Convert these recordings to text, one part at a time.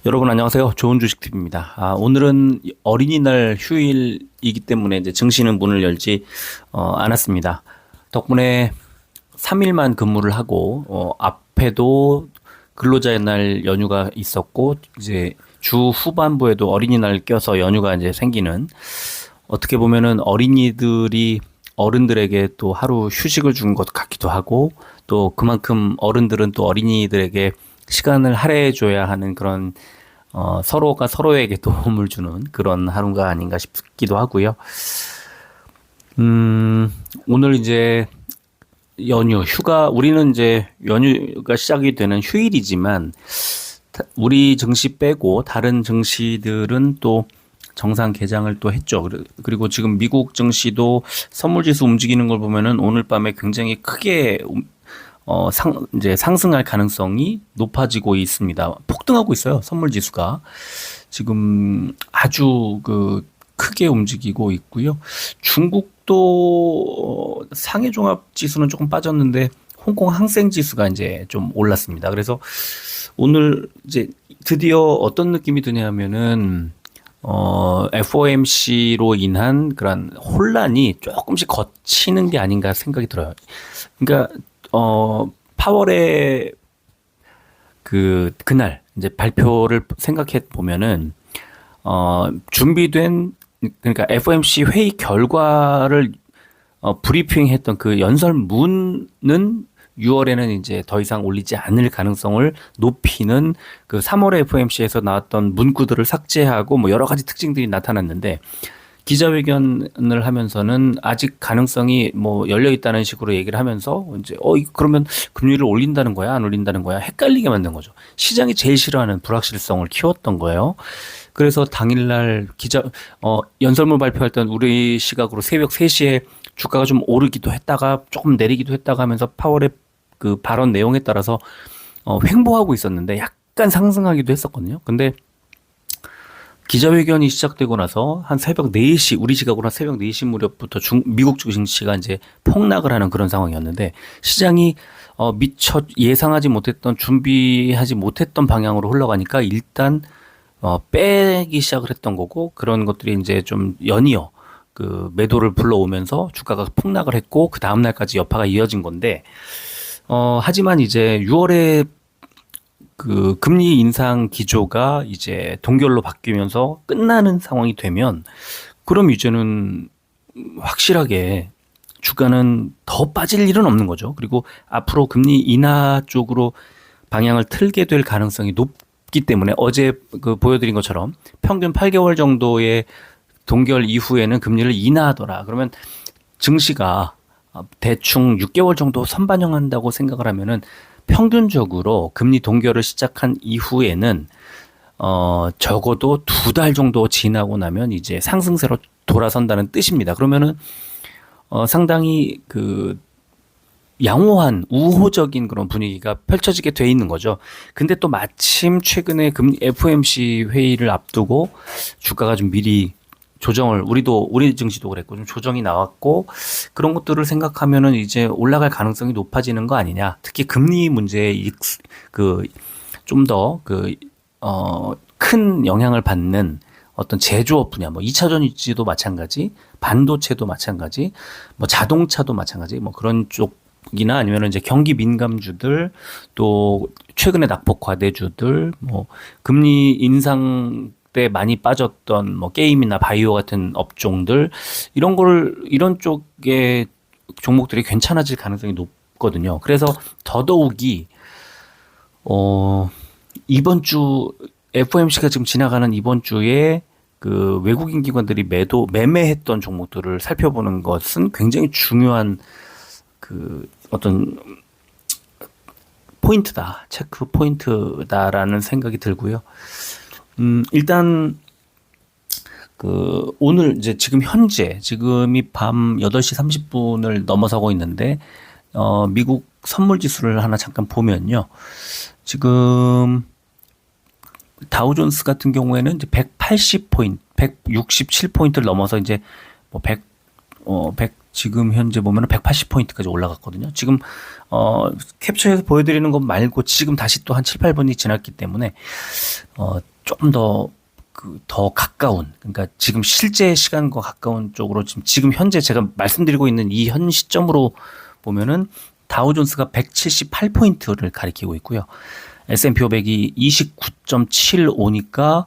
여러분 안녕하세요. 좋은 주식팁입니다. 오늘은 어린이날 휴일이기 때문에 이제 증시는 문을 열지 않았습니다. 덕분에 3일만 근무를 하고 앞에도 근로자의 날 연휴가 있었고 이제 주 후반부에도 어린이날 껴서 연휴가 이제 생기는, 어떻게 보면은 어린이들이 어른들에게 또 하루 휴식을 준 것 같기도 하고, 또 그만큼 어른들은 또 어린이들에게 시간을 할애해줘야 하는 그런, 서로가 서로에게 도움을 주는 그런 하루가 아닌가 싶기도 하고요. 오늘 이제 연휴, 휴가, 우리는 이제 연휴가 시작이 되는 휴일이지만, 우리 증시 빼고 다른 증시들은 또 정상 개장을 또 했죠. 그리고 지금 미국 증시도 선물지수 움직이는 걸 보면은 오늘 밤에 굉장히 크게 이제 상승할 가능성이 높아지고 있습니다. 폭등하고 있어요. 선물지수가. 지금 아주 크게 움직이고 있고요. 중국도 상해종합지수는 조금 빠졌는데 홍콩 항생지수가 이제 좀 올랐습니다. 그래서 오늘 이제 드디어 어떤 느낌이 드냐면은 FOMC로 인한 그런 혼란이 조금씩 걷히는 게 아닌가 생각이 들어요. 그러니까 파월의 그날 이제 발표를 생각해 보면은 준비된, 그러니까 FOMC 회의 결과를 브리핑했던 그 연설문은 6월에는 이제 더 이상 올리지 않을 가능성을 높이는, 그 3월에 FOMC에서 나왔던 문구들을 삭제하고 뭐 여러 가지 특징들이 나타났는데, 기자회견을 하면서는 아직 가능성이 뭐 열려 있다는 식으로 얘기를 하면서 이제 그러면 금리를 올린다는 거야, 안 올린다는 거야, 헷갈리게 만든 거죠. 시장이 제일 싫어하는 불확실성을 키웠던 거예요. 그래서 당일날 연설문 발표할 때 우리 시각으로 새벽 3시에 주가가 좀 오르기도 했다가 조금 내리기도 했다가 하면서 파월의 그 발언 내용에 따라서 횡보하고 있었는데 약간 상승하기도 했었거든요. 근데 기자회견이 시작되고 나서 한 새벽 4시, 우리 시각으로 한 새벽 4시 무렵부터 미국 증시가 이제 폭락을 하는 그런 상황이었는데, 시장이 미처 예상하지 못했던, 준비하지 못했던 방향으로 흘러가니까 일단 빼기 시작을 했던 거고, 그런 것들이 이제 좀 연이어 그 매도를 불러오면서 주가가 폭락을 했고, 그 다음 날까지 여파가 이어진 건데, 하지만 이제 6월에 그 금리 인상 기조가 이제 동결로 바뀌면서 끝나는 상황이 되면, 그럼 이제는 확실하게 주가는 더 빠질 일은 없는 거죠. 그리고 앞으로 금리 인하 쪽으로 방향을 틀게 될 가능성이 높기 때문에, 어제 보여드린 것처럼 평균 8개월 정도의 동결 이후에는 금리를 인하하더라. 그러면 증시가 대충 6개월 정도 선반영한다고 생각을 하면은, 평균적으로 금리 동결을 시작한 이후에는 적어도 2달 정도 지나고 나면 이제 상승세로 돌아선다는 뜻입니다. 그러면은 상당히 양호한 우호적인 그런 분위기가 펼쳐지게 돼 있는 거죠. 근데 또 마침 최근에 FOMC 회의를 앞두고 주가가 좀 미리 조정을, 우리 증시도 그랬고 좀 조정이 나왔고, 그런 것들을 생각하면은 이제 올라갈 가능성이 높아지는 거 아니냐. 특히 금리 문제에 좀 더 큰 영향을 받는 어떤 제조업 분야, 뭐 2차 전지도 마찬가지, 반도체도 마찬가지, 뭐 자동차도 마찬가지, 뭐 그런 쪽이나 아니면 이제 경기 민감주들, 또 최근에 낙폭 과대주들, 뭐 금리 인상 때 많이 빠졌던 뭐 게임이나 바이오 같은 업종들, 이런 쪽의 종목들이 괜찮아질 가능성이 높거든요. 그래서 더더욱이 이번 주 FOMC가 지금 지나가는 이번 주에 그 외국인 기관들이 매매했던 종목들을 살펴보는 것은 굉장히 중요한 어떤 포인트다, 체크 포인트다라는 생각이 들고요. 일단 오늘 이제 지금이 밤 8시 30분을 넘어서고 있는데, 미국 선물 지수를 하나 잠깐 보면요. 지금 다우존스 같은 경우에는 이제 180포인트, 167포인트를 넘어서 이제 뭐 지금 현재 보면 180포인트까지 올라갔거든요. 지금 캡처해서 보여드리는 것 말고 지금 다시 또 한 7, 8분이 지났기 때문에 조금 더 가까운, 그러니까 지금 실제 시간과 가까운 쪽으로 지금 현재 제가 말씀드리고 있는 이 현 시점으로 보면은 다우존스가 178포인트를 가리키고 있고요. S&P 500이 29.75니까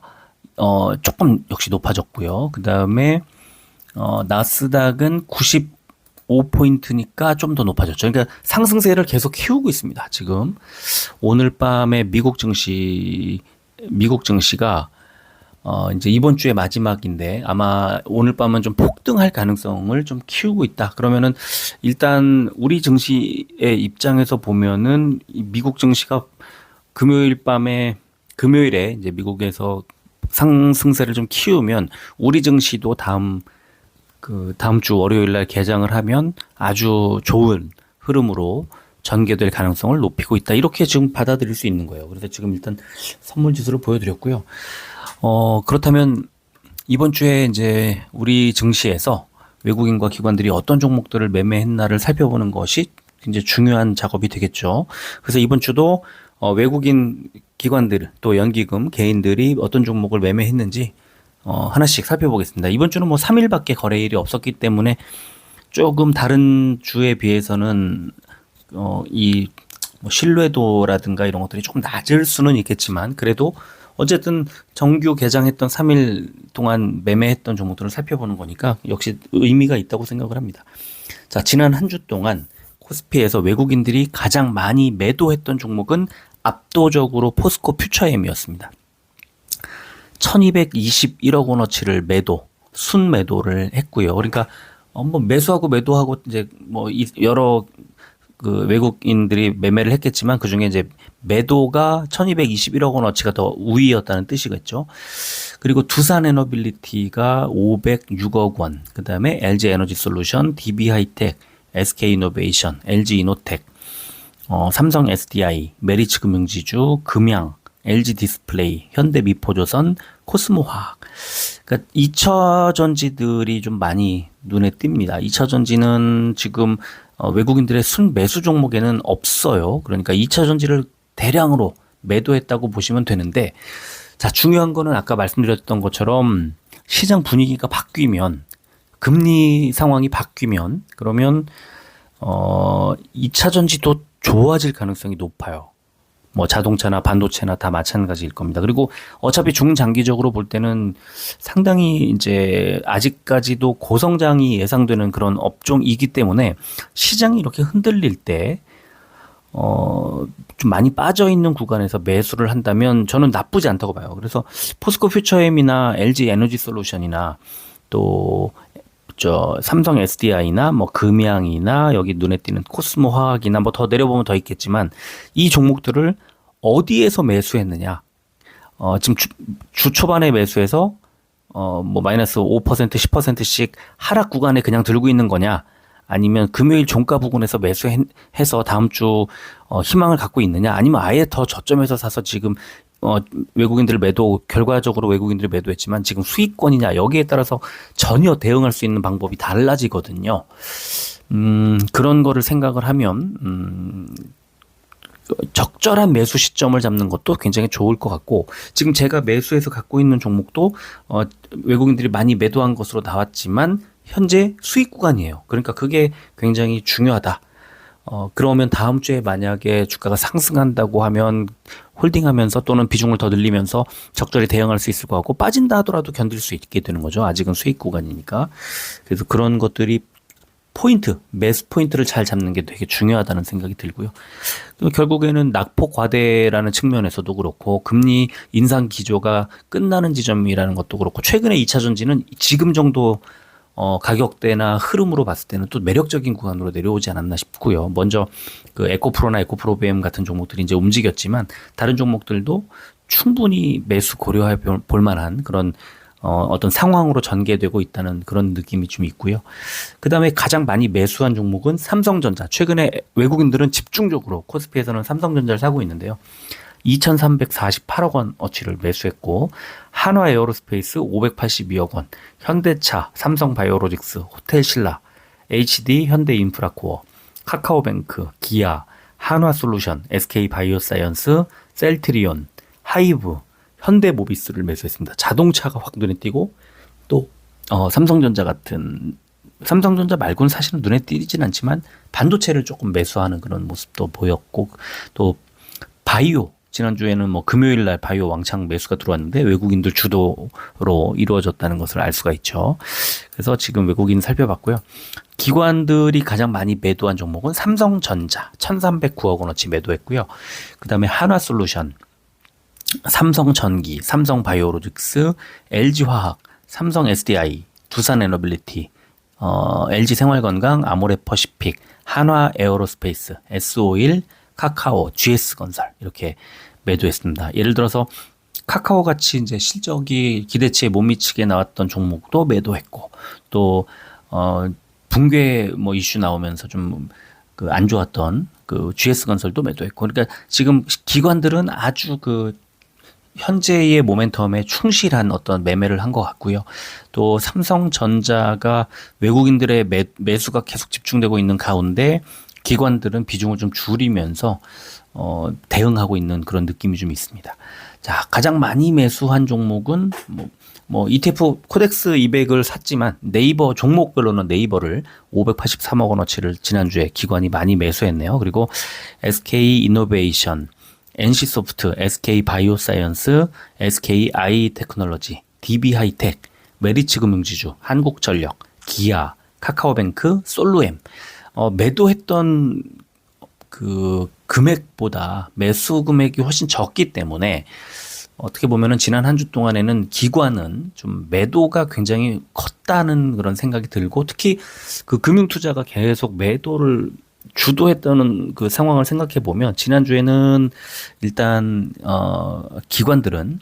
조금 역시 높아졌고요. 그 다음에 나스닥은 95포인트니까 좀 더 높아졌죠. 그러니까 상승세를 계속 키우고 있습니다. 지금 오늘 밤에 미국 증시가 이제 이번 주의 마지막인데 아마 오늘 밤은 좀 폭등할 가능성을 좀 키우고 있다. 그러면은 일단 우리 증시의 입장에서 보면은 이 미국 증시가 금요일에 이제 미국에서 상승세를 좀 키우면 우리 증시도 다음 주 월요일 날 개장을 하면 아주 좋은 흐름으로 전개될 가능성을 높이고 있다. 이렇게 지금 받아들일 수 있는 거예요. 그래서 지금 일단 선물 지수를 보여드렸고요. 그렇다면 이번 주에 이제 우리 증시에서 외국인과 기관들이 어떤 종목들을 매매했나를 살펴보는 것이 굉장히 중요한 작업이 되겠죠. 그래서 이번 주도 외국인 기관들 또 연기금 개인들이 어떤 종목을 매매했는지 하나씩 살펴보겠습니다. 이번 주는 뭐 3일밖에 거래일이 없었기 때문에 조금 다른 주에 비해서는 이 뭐 신뢰도라든가 이런 것들이 조금 낮을 수는 있겠지만 그래도 어쨌든 정규 개장했던 3일 동안 매매했던 종목들을 살펴보는 거니까 역시 의미가 있다고 생각을 합니다. 자, 지난 한 주 동안 코스피에서 외국인들이 가장 많이 매도했던 종목은 압도적으로 포스코 퓨처엠이었습니다. 1221억 원어치를 순매도를 했고요. 그러니까 뭐 매수하고 매도하고 이제 뭐 여러 그 외국인들이 매매를 했겠지만 그 중에 이제 매도가 1221억 원어치가 더 우위였다는 뜻이겠죠. 그리고 두산 에너빌리티가 506억 원, 그 다음에 LG 에너지 솔루션, DB 하이텍, SK 이노베이션, LG 이노텍, 삼성 SDI, 메리츠 금융지주, 금양, LG 디스플레이, 현대 미포조선, 코스모화학. 그러니까 2차 전지들이 좀 많이 눈에 띕니다. 2차 전지는 지금 외국인들의 순매수 종목에는 없어요. 그러니까 2차 전지를 대량으로 매도했다고 보시면 되는데, 자, 중요한 거는 아까 말씀드렸던 것처럼 시장 분위기가 바뀌면, 금리 상황이 바뀌면, 그러면 2차 전지도 좋아질 가능성이 높아요. 뭐 자동차나 반도체나 다 마찬가지일 겁니다. 그리고 어차피 중장기적으로 볼 때는 상당히 이제 아직까지도 고성장이 예상되는 그런 업종이기 때문에 시장이 이렇게 흔들릴 때 좀 많이 빠져 있는 구간에서 매수를 한다면 저는 나쁘지 않다고 봐요. 그래서 포스코 퓨처엠이나 LG 에너지 솔루션이나 또 삼성 SDI나 뭐 금양이나 여기 눈에 띄는 코스모 화학이나 뭐 더 내려보면 더 있겠지만 이 종목들을 어디에서 매수했느냐? 지금 주 초반에 매수해서 뭐 마이너스 5% 10%씩 하락 구간에 그냥 들고 있는 거냐? 아니면 금요일 종가 부근에서 매수해서 다음 주 희망을 갖고 있느냐? 아니면 아예 더 저점에서 사서 지금 결과적으로 외국인들이 매도했지만 지금 수익권이냐, 여기에 따라서 전혀 대응할 수 있는 방법이 달라지거든요. 그런 거를 생각을 하면, 적절한 매수 시점을 잡는 것도 굉장히 좋을 것 같고, 지금 제가 매수해서 갖고 있는 종목도, 외국인들이 많이 매도한 것으로 나왔지만, 현재 수익 구간이에요. 그러니까 그게 굉장히 중요하다. 그러면 다음 주에 만약에 주가가 상승한다고 하면 홀딩하면서 또는 비중을 더 늘리면서 적절히 대응할 수 있을 것 같고, 빠진다 하더라도 견딜 수 있게 되는 거죠. 아직은 수익 구간이니까. 그래서 그런 것들이 매수 포인트를 잘 잡는 게 되게 중요하다는 생각이 들고요. 결국에는 낙폭 과대라는 측면에서도 그렇고, 금리 인상 기조가 끝나는 지점이라는 것도 그렇고, 최근에 2차 전지는 지금 정도 가격대나 흐름으로 봤을 때는 또 매력적인 구간으로 내려오지 않았나 싶고요. 먼저 그 에코프로나 에코프로비엠 같은 종목들이 이제 움직였지만 다른 종목들도 충분히 매수 고려해 볼 만한 그런 어떤 상황으로 전개되고 있다는 그런 느낌이 좀 있고요. 그 다음에 가장 많이 매수한 종목은 삼성전자. 최근에 외국인들은 집중적으로 코스피에서는 삼성전자를 사고 있는데요. 2,348억 원 어치를 매수했고, 한화에어로스페이스 582억 원, 현대차, 삼성바이오로직스, 호텔신라, HD 현대인프라코어, 카카오뱅크, 기아, 한화솔루션, SK바이오사이언스, 셀트리온, 하이브, 현대모비스를 매수했습니다. 자동차가 확 눈에 띄고 또 삼성전자 같은 삼성전자 말고는 사실은 눈에 띄진 않지만 반도체를 조금 매수하는 그런 모습도 보였고 또 바이오 지난주에는 뭐 금요일 날 바이오 왕창 매수가 들어왔는데 외국인들 주도로 이루어졌다는 것을 알 수가 있죠. 그래서 지금 외국인 살펴봤고요. 기관들이 가장 많이 매도한 종목은 삼성전자 1,309억 원어치 매도했고요. 그다음에 한화솔루션, 삼성전기, 삼성바이오로직스, LG화학, 삼성 SDI, 두산에너빌리티, LG생활건강, 아모레퍼시픽, 한화에어로스페이스, S51, 카카오, GS건설 이렇게 매도했습니다. 예를 들어서 카카오 같이 이제 실적이 기대치에 못 미치게 나왔던 종목도 매도했고 또 붕괴 뭐 이슈 나오면서 좀 그 안 좋았던 그 GS건설도 매도했고 그러니까 지금 기관들은 아주 그 현재의 모멘텀에 충실한 어떤 매매를 한 것 같고요. 또 삼성전자가 외국인들의 매수가 계속 집중되고 있는 가운데 기관들은 비중을 좀 줄이면서 대응하고 있는 그런 느낌이 좀 있습니다. 자, 가장 많이 매수한 종목은 뭐 ETF 코덱스 200을 샀지만 네이버 종목별로는 네이버를 583억 원어치를 지난주에 기관이 많이 매수했네요. 그리고 SK이노베이션, NC소프트, SK바이오사이언스, SK아이테크놀로지, DB하이텍, 메리츠금융지주, 한국전력, 기아, 카카오뱅크, 솔루엠 매도했던 그 금액보다 매수 금액이 훨씬 적기 때문에 어떻게 보면은 지난 한 주 동안에는 기관은 좀 매도가 굉장히 컸다는 그런 생각이 들고 특히 그 금융투자가 계속 매도를 주도했다는 그 상황을 생각해 보면 지난주에는 일단 기관들은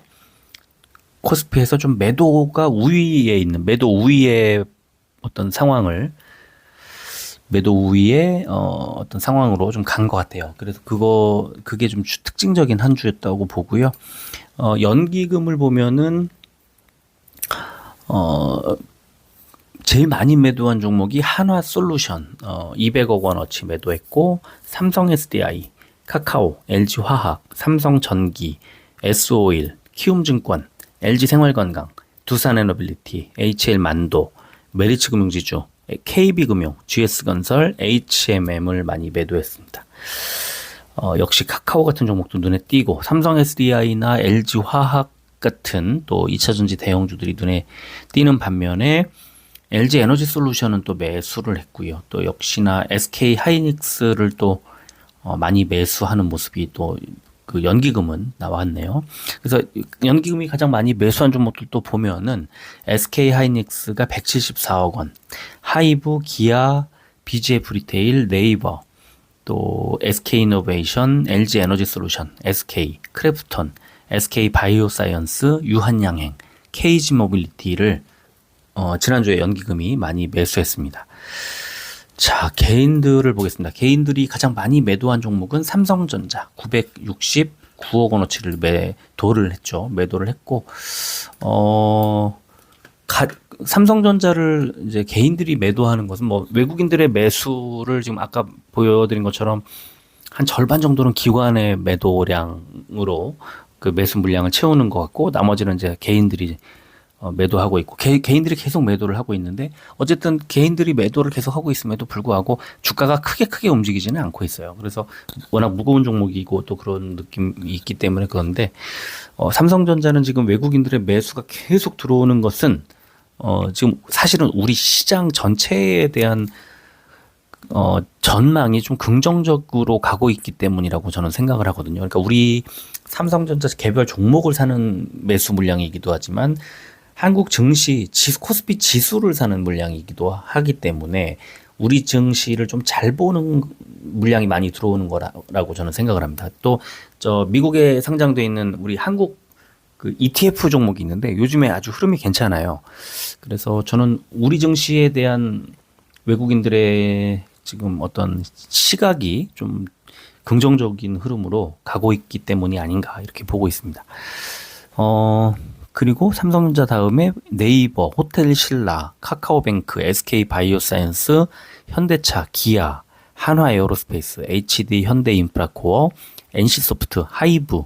코스피에서 좀 매도가 우위에 있는 매도 우위의 어떤 상황을 매도 우위의 어떤 상황으로 좀 간 것 같아요. 그래서 그게 좀 특징적인 한 주였다고 보고요. 연기금을 보면은 제일 많이 매도한 종목이 한화솔루션 200억 원어치 매도했고 삼성 SDI, 카카오, LG화학, 삼성전기, S51, 키움증권, LG생활건강, 두산에너빌리티, HL만도, 메리츠금융지주, KB금융, GS건설, HMM을 많이 매도했습니다. 역시 카카오 같은 종목도 눈에 띄고 삼성 SDI나 LG화학 같은 또 2차전지 대형주들이 눈에 띄는 반면에 LG에너지솔루션은 또 매수를 했고요. 또 역시나 SK하이닉스를 또 많이 매수하는 모습이 또 그 연기금은 나왔네요. 그래서 연기금이 가장 많이 매수한 종목들도 보면은 SK하이닉스가 174억 원, 하이브, 기아, BGF 리테일, 네이버, 또 SK이노베이션, LG에너지솔루션, SK, 크래프톤, SK바이오사이언스, 유한양행, KG모빌리티를 지난주에 연기금이 많이 매수했습니다. 자, 개인들을 보겠습니다. 개인들이 가장 많이 매도한 종목은 삼성전자 969억 원어치를 매도를 했죠. 매도를 했고 삼성전자를 이제 개인들이 매도하는 것은 뭐 외국인들의 매수를 지금 아까 보여드린 것처럼 한 절반 정도는 기관의 매도량으로 그 매수 물량을 채우는 것 같고 나머지는 이제 개인들이 매도하고 있고 개인들이 계속 매도를 하고 있는데 어쨌든 개인들이 매도를 계속 하고 있음에도 불구하고 주가가 크게 움직이지는 않고 있어요. 그래서 워낙 무거운 종목이고 또 그런 느낌이 있기 때문에 그런데 삼성전자는 지금 외국인들의 매수가 계속 들어오는 것은 지금 사실은 우리 시장 전체에 대한 전망이 좀 긍정적으로 가고 있기 때문이라고 저는 생각을 하거든요. 그러니까 우리 삼성전자 개별 종목을 사는 매수 물량이기도 하지만 한국 증시 코스피 지수를 사는 물량이기도 하기 때문에 우리 증시를 좀 잘 보는 물량이 많이 들어오는 거라고 저는 생각을 합니다. 또 미국에 상장돼 있는 우리 한국 그 ETF 종목이 있는데 요즘에 아주 흐름이 괜찮아요. 그래서 저는 우리 증시에 대한 외국인들의 지금 어떤 시각이 좀 긍정적인 흐름으로 가고 있기 때문이 아닌가 이렇게 보고 있습니다. 그리고 삼성전자 다음에 네이버, 호텔신라, 카카오뱅크, SK바이오사이언스, 현대차, 기아, 한화에어로스페이스, HD 현대인프라코어, NC소프트, 하이브,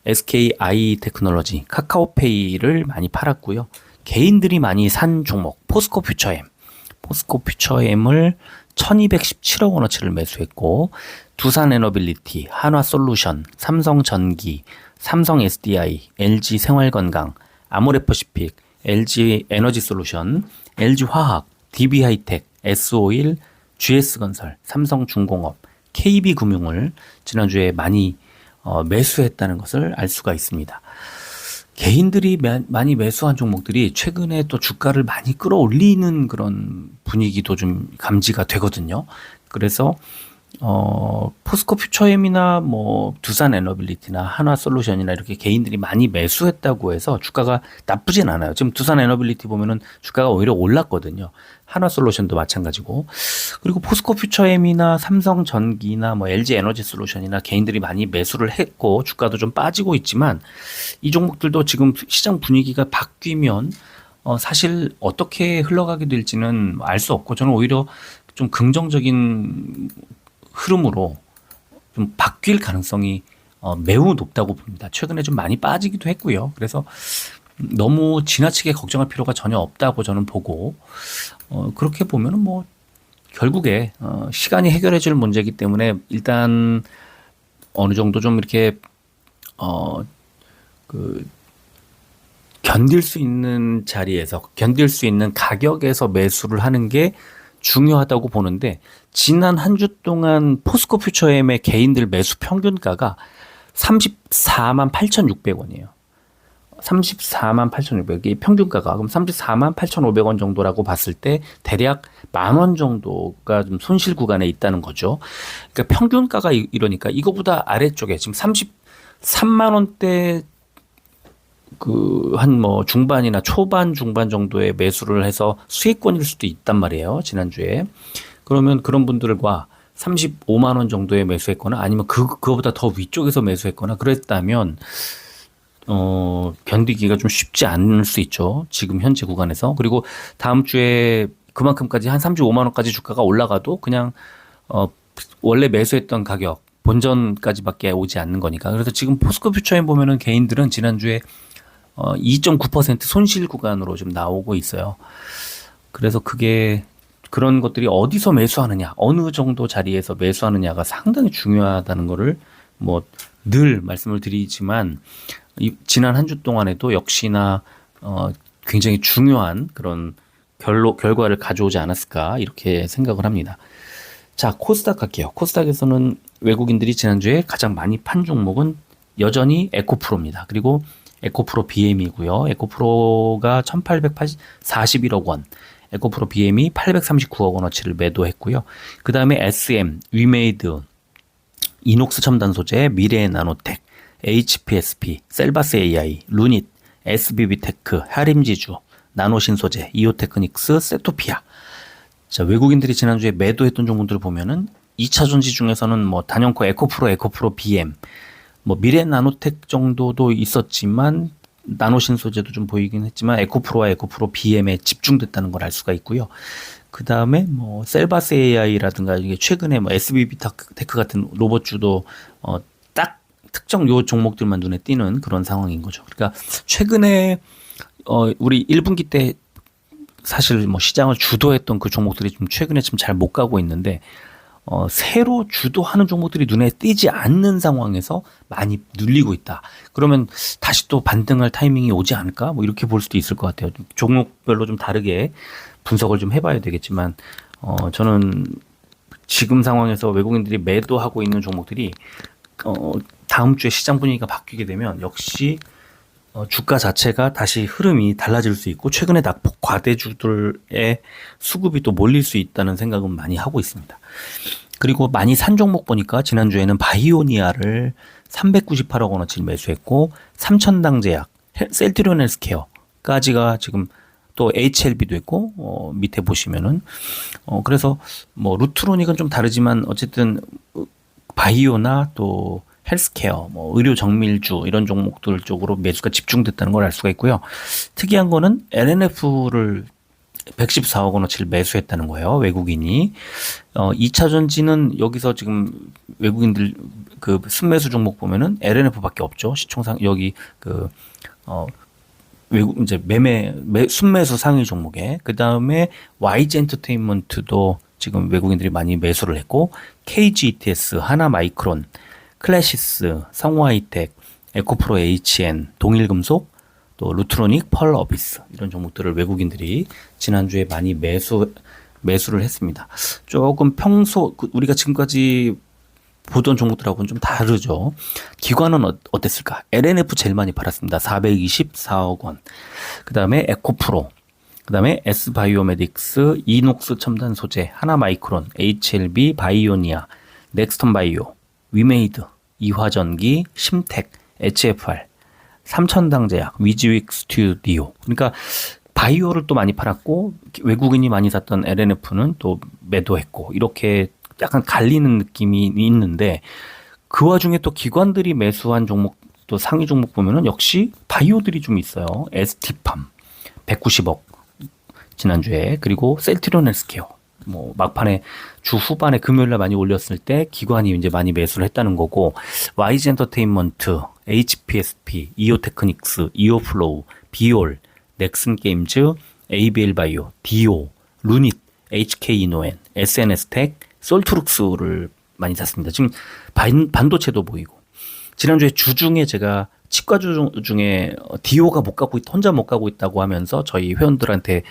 SKI테크놀로지, 카카오페이를 많이 팔았고요. 개인들이 많이 산 종목 포스코퓨처엠을 1217억 원어치를 매수했고, 두산에너빌리티, 한화솔루션, 삼성전기, 삼성 SDI, LG 생활건강, 아모레퍼시픽, LG 에너지솔루션, LG화학, DB하이텍, S오일, GS건설, 삼성중공업, KB금융을 지난주에 많이 매수했다는 것을 알 수가 있습니다. 개인들이 많이 매수한 종목들이 최근에 또 주가를 많이 끌어올리는 그런 분위기도 좀 감지가 되거든요. 그래서 포스코 퓨처엠이나 뭐 두산 에너빌리티나 한화솔루션이나 이렇게 개인들이 많이 매수했다고 해서 주가가 나쁘진 않아요. 지금 두산 에너빌리티 보면은 주가가 오히려 올랐거든요. 한화솔루션도 마찬가지고. 그리고 포스코 퓨처엠이나 삼성전기나 뭐 LG 에너지솔루션이나 개인들이 많이 매수를 했고 주가도 좀 빠지고 있지만 이 종목들도 지금 시장 분위기가 바뀌면 사실 어떻게 흘러가게 될지는 알 수 없고 저는 오히려 좀 긍정적인 흐름으로 좀 바뀔 가능성이 매우 높다고 봅니다. 최근에 좀 많이 빠지기도 했고요. 그래서 너무 지나치게 걱정할 필요가 전혀 없다고 저는 보고 그렇게 보면은 뭐 결국에 시간이 해결해 줄 문제이기 때문에 일단 어느 정도 좀 이렇게 그 견딜 수 있는 자리에서 견딜 수 있는 가격에서 매수를 하는 게 중요하다고 보는데 지난 한 주 동안 포스코 퓨처엠의 개인들 매수 평균가가 34만 8,600원이에요. 34만 8,600이 평균가가 그럼 34만 8,500원 정도라고 봤을 때 대략 10,000원 정도가 좀 손실 구간에 있다는 거죠. 그러니까 평균가가 이러니까 이거보다 아래쪽에 지금 33만 원대 한 뭐 중반이나 초반 중반 정도의 매수를 해서 수익권일 수도 있단 말이에요. 지난주에. 그러면 그런 분들과 35만 원 정도에 매수했거나 아니면 그거보다 더 위쪽에서 매수했거나 그랬다면 견디기가 좀 쉽지 않을 수 있죠. 지금 현재 구간에서. 그리고 다음 주에 그만큼까지 한 35만 원까지 주가가 올라가도 그냥 원래 매수했던 가격 본전까지밖에 오지 않는 거니까. 그래서 지금 포스코 퓨처엠 보면은 개인들은 지난주에 2.9% 손실 구간으로 좀 나오고 있어요. 그래서 그런 것들이 어디서 매수하느냐, 어느 정도 자리에서 매수하느냐가 상당히 중요하다는 거를 뭐 늘 말씀을 드리지만 지난 한 주 동안에도 역시나 굉장히 중요한 그런 결과를 가져오지 않았을까 이렇게 생각을 합니다. 자, 코스닥 갈게요. 코스닥에서는 외국인들이 지난주에 가장 많이 판 종목은 여전히 에코프로입니다. 그리고 에코프로 BM이고요. 에코프로가 1,841억 원, 에코프로 BM이 839억 원어치를 매도했고요. 그 다음에 SM, 위메이드, 이녹스 첨단 소재, 미래 나노텍, HPSP, 셀바스 AI, 루닛, SBB테크, 하림지주, 나노신소재, 이오테크닉스, 세토피아. 자, 외국인들이 지난주에 매도했던 종목들을 보면은 2차 전지 중에서는 뭐 단연코 에코프로 BM, 뭐 미래 나노텍 정도도 있었지만 나노신소재도 좀 보이긴 했지만 에코프로와 에코프로 BM에 집중됐다는 걸 알 수가 있고요. 그 다음에 뭐 셀바스 AI라든가 이게 최근에 뭐 SBB테크 같은 로봇주도 딱 특정 요 종목들만 눈에 띄는 그런 상황인 거죠. 그러니까 최근에 우리 1분기 때 사실 뭐 시장을 주도했던 그 종목들이 좀 최근에 좀 잘 못 가고 있는데 새로 주도하는 종목들이 눈에 띄지 않는 상황에서 많이 눌리고 있다. 그러면 다시 또 반등할 타이밍이 오지 않을까? 뭐 이렇게 볼 수도 있을 것 같아요. 종목별로 좀 다르게 분석을 좀 해봐야 되겠지만 저는 지금 상황에서 외국인들이 매도하고 있는 종목들이 다음 주에 시장 분위기가 바뀌게 되면 역시 주가 자체가 다시 흐름이 달라질 수 있고 최근에 낙폭 과대주들의 수급이 또 몰릴 수 있다는 생각은 많이 하고 있습니다. 그리고 많이 산 종목 보니까 지난주에는 바이오니아를 398억 원어치를 매수했고 삼천당제약, 셀트리온 헬스케어까지가 지금 또 HLB도 있고 밑에 보시면은 그래서 뭐 루트로닉은 좀 다르지만 어쨌든 바이오나 또 헬스케어, 뭐 의료 정밀주 이런 종목들 쪽으로 매수가 집중됐다는 걸 알 수가 있고요. 특이한 거는 LNF를 114억 원어치를 매수했다는 거예요. 외국인이. 2차 전지는 여기서 지금 외국인들 그 순매수 종목 보면은 LNF밖에 없죠. 시총상 여기 외국 이제 순매수 상위 종목에 그다음에 YG 엔터테인먼트도 지금 외국인들이 많이 매수를 했고 KGETS, 하나마이크론, 클래시스, 성우하이텍, 에코프로 HN, 동일금속, 또 루트로닉, 펄어비스 이런 종목들을 외국인들이 지난주에 많이 매수를 했습니다. 조금 우리가 지금까지 보던 종목들하고는 좀 다르죠. 기관은 어땠을까? LNF 제일 많이 팔았습니다. 424억 원. 그 다음에 에코프로, 그 다음에 S바이오메딕스, 이녹스 첨단 소재, 하나마이크론, HLB, 바이오니아, 넥스턴 바이오, 위메이드, 이화전기, 심텍, HFR, 삼천당제약, 위즈윅 스튜디오. 그러니까 바이오를 또 많이 팔았고 외국인이 많이 샀던 LNF는 또 매도했고 이렇게 약간 갈리는 느낌이 있는데 그 와중에 또 기관들이 매수한 종목 또 상위 종목 보면은 역시 바이오들이 좀 있어요. ST팜 190억 지난주에 그리고 셀트리온 헬스케어 뭐 막판에 주 후반에 금요일날 많이 올렸을 때 기관이 이제 많이 매수를 했다는 거고 YG 엔터테인먼트, HPSP, 이오테크닉스, 이오플로우, 비올, 넥슨 게임즈, ABL 바이오, 디오, 루닛, HK 이노엔, SNS텍, 솔트룩스를 많이 샀습니다. 지금 반도체도 보이고 지난주에 주 중에 제가 치과주 중에 디오가 혼자 못 가고 있다고 하면서 저희 회원들한테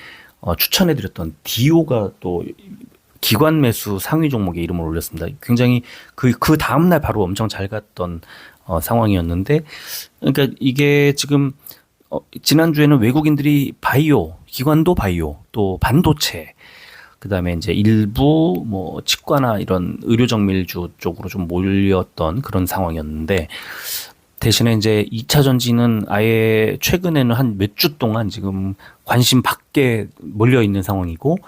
추천해드렸던 디오가 또 기관 매수 상위 종목에 이름을 올렸습니다. 굉장히 그 다음날 바로 엄청 잘 갔던 상황이었는데 그러니까 이게 지금 지난주에는 외국인들이 바이오, 기관도 바이오, 또 반도체 그다음에 이제 일부 뭐 치과나 이런 의료 정밀주 쪽으로 좀 몰렸던 그런 상황이었는데 대신에 이제 2차 전지는 아예 최근에는 한 몇 주 동안 지금 관심 밖에 몰려 있는 상황이고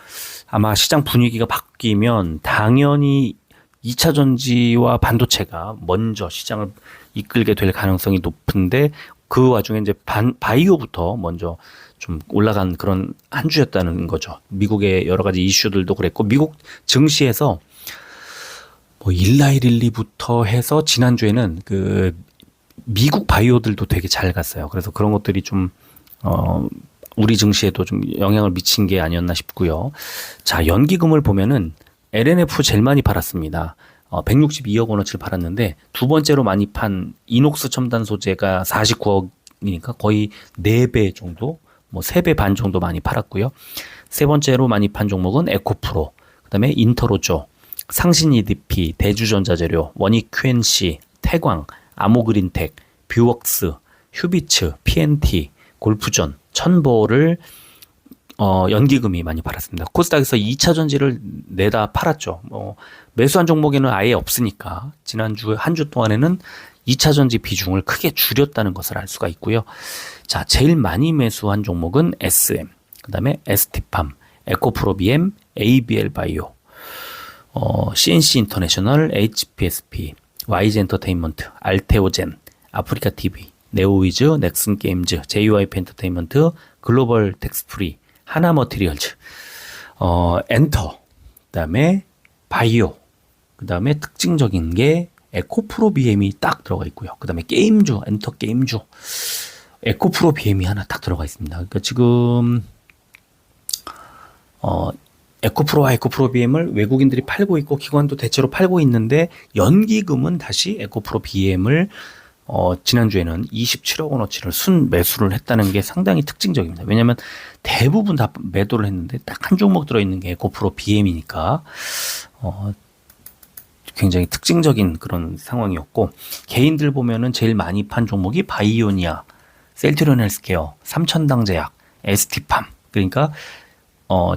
아마 시장 분위기가 바뀌면 당연히 2차 전지와 반도체가 먼저 시장을 이끌게 될 가능성이 높은데 그 와중에 이제 바이오부터 먼저 좀 올라간 그런 한 주였다는 거죠. 미국의 여러 가지 이슈들도 그랬고 미국 증시에서 뭐 일라이릴리부터 해서 지난주에는 그 미국 바이오들도 되게 잘 갔어요. 그래서 그런 것들이 좀 우리 증시에도 좀 영향을 미친 게 아니었나 싶고요. 자, 연기금을 보면은 LNF 제일 많이 팔았습니다. 162억 원어치를 팔았는데 두 번째로 많이 판 이녹스 첨단 소재가 49억이니까 거의 4배 정도, 뭐 3배 반 정도 많이 팔았고요. 세 번째로 많이 판 종목은 에코프로, 그다음에 인터로조, 상신 EDP, 대주전자재료, 원익 QNC, 태광, 아모그린텍, 뷰웍스, 휴비츠, PNT, 골프존, 천보를 연기금이 많이 팔았습니다. 코스닥에서 2차 전지를 내다 팔았죠. 매수한 종목에는 아예 없으니까 지난주 한 주 동안에는 2차 전지 비중을 크게 줄였다는 것을 알 수가 있고요. 자, 제일 많이 매수한 종목은 SM, 그다음에 ST팜, 에코프로비엠, ABL 바이오, CNC 인터내셔널, HPSP, YG 엔터테인먼트, 알테오젠, 아프리카 TV, 네오위즈, 넥슨 게임즈, JYP 엔터테인먼트, 글로벌 텍스프리, 하나머티리얼즈, 엔터, 그다음에 바이오, 그다음에 특징적인 게 에코프로 BM이 딱 들어가 있고요. 그다음에 게임주, 엔터 게임주, 에코프로 BM이 하나 딱 들어가 있습니다. 그러니까 지금 에코프로와 에코프로 BM을 외국인들이 팔고 있고 기관도 대체로 팔고 있는데 연기금은 다시 에코프로 BM을 지난주에는 27억 원어치를 순 매수를 했다는 게 상당히 특징적입니다. 왜냐하면 대부분 다 매도를 했는데 딱 한 종목 들어있는 게 에코프로 BM이니까 굉장히 특징적인 그런 상황이었고 개인들 보면은 제일 많이 판 종목이 바이오니아, 셀트리온 헬스케어, 삼천당제약, ST팜. 그러니까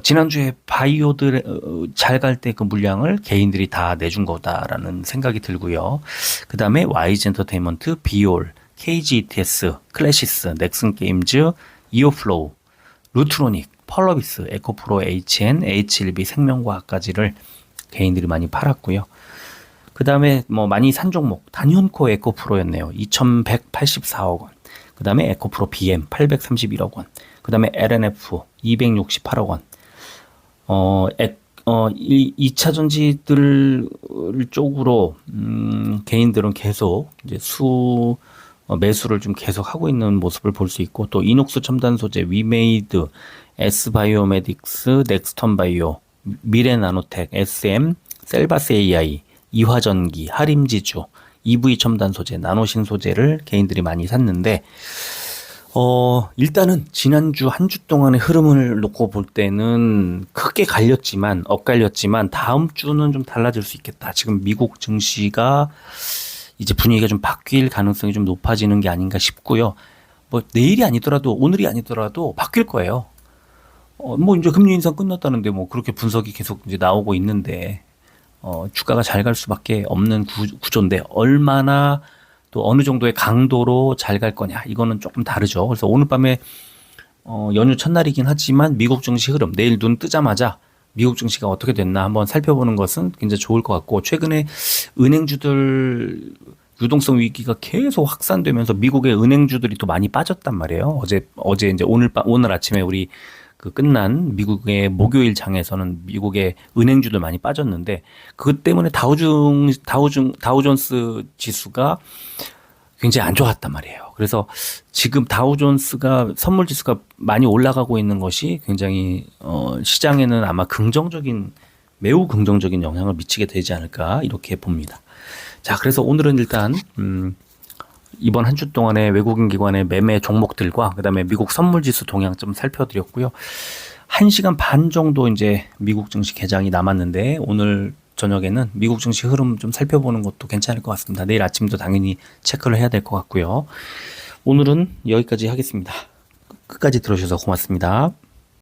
지난주에 바이오들 잘 갈 때 그 물량을 개인들이 다 내준 거다라는 생각이 들고요. 그 다음에 YG 엔터테인먼트, 비올, KGETS, 클래시스, 넥슨 게임즈, 이오플로우, 루트로닉, 펄어비스, 에코프로 HN, HLB 생명과학까지를 개인들이 많이 팔았고요. 그다음에 뭐 많이 산 종목 단연코 에코프로였네요. 2,184억 원. 그다음에 에코프로 BM 831억 원. 그다음에 LNF 268억 원. 2차 전지들 쪽으로 개인들은 계속 이제 매수를 좀 계속 하고 있는 모습을 볼 수 있고, 또 이녹스 첨단 소재, 위메이드, S바이오메딕스, 넥스턴바이오, 미래나노텍, SM, 셀바스 AI, 이화전기, 하림지주, EV 첨단 소재, 나노신 소재를 개인들이 많이 샀는데, 일단은 지난주 한 주 동안의 흐름을 놓고 볼 때는 크게 엇갈렸지만 다음 주는 좀 달라질 수 있겠다. 지금 미국 증시가 이제 분위기가 좀 바뀔 가능성이 좀 높아지는 게 아닌가 싶고요. 뭐 내일이 아니더라도 오늘이 아니더라도 바뀔 거예요. 뭐 이제 금리 인상 끝났다는데 뭐 그렇게 분석이 계속 이제 나오고 있는데, 주가가 잘 갈 수밖에 없는 구조인데, 얼마나 또 어느 정도의 강도로 잘 갈 거냐, 이거는 조금 다르죠. 그래서 오늘 밤에 연휴 첫날이긴 하지만 미국 증시 흐름, 내일 눈 뜨자마자 미국 증시가 어떻게 됐나 한번 살펴보는 것은 굉장히 좋을 것 같고, 최근에 은행주들 유동성 위기가 계속 확산되면서 미국의 은행주들이 또 많이 빠졌단 말이에요. 어제 이제 오늘 아침에 우리 그 끝난 미국의 목요일 장에서는 미국의 은행주들 많이 빠졌는데, 그것 때문에 다우존스 지수가 굉장히 안 좋았단 말이에요. 그래서 지금 다우존스가 선물 지수가 많이 올라가고 있는 것이 굉장히 시장에는 아마 매우 긍정적인 영향을 미치게 되지 않을까, 이렇게 봅니다. 자, 그래서 오늘은 일단 이번 한 주 동안의 외국인 기관의 매매 종목들과 그다음에 미국 선물 지수 동향 좀 살펴드렸고요. 1시간 반 정도 이제 미국 증시 개장이 남았는데, 오늘 저녁에는 미국 증시 흐름 좀 살펴보는 것도 괜찮을 것 같습니다. 내일 아침도 당연히 체크를 해야 될 것 같고요. 오늘은 여기까지 하겠습니다. 끝까지 들어주셔서 고맙습니다.